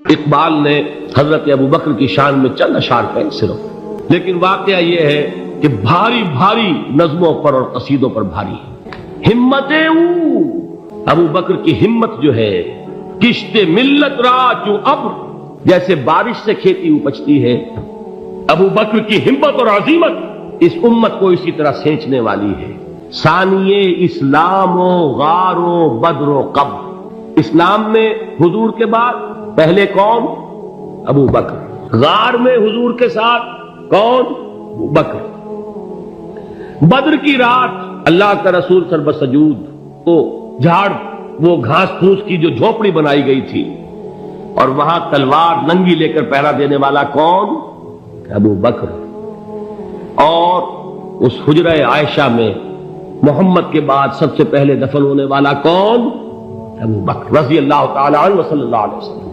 इकबाल ने हजरत अबू बकर की शान में चंद अशार कहे सिर्फ, लेकिन वाकया यह है कि भारी भारी नज़मों पर और कसीदों पर भारी है। हिम्मते अबू बकर की हिम्मत जो है, किश्ते मिल्लत राचू अब्र, जैसे बारिश से खेती उपजती है, अबू बकर की हिम्मत और अजीमत इस उम्मत को इसी तरह सेंचने वाली है। सानिये इस्लामो गारो बदरो कब, इस्लाम में हुजूर के बाद पहले कौन? अबू बकर। गार में हुजूर के साथ कौन? अबू बकर। बद्र की रात अल्लाह का रसूल सर्बसजूद, वो झाड़, वो घास फूस की जो झोपड़ी बनाई गई थी, और वहां तलवार नंगी लेकर पहरा देने वाला कौन? अबू बकर। और उस हुजरा आयशा में मोहम्मद के बाद सबसे पहले दफन होने वाला कौन? अबू बकर रज़ी अल्लाह तआला अन्हु सल्लल्लाहु अलैहि वसल्लम।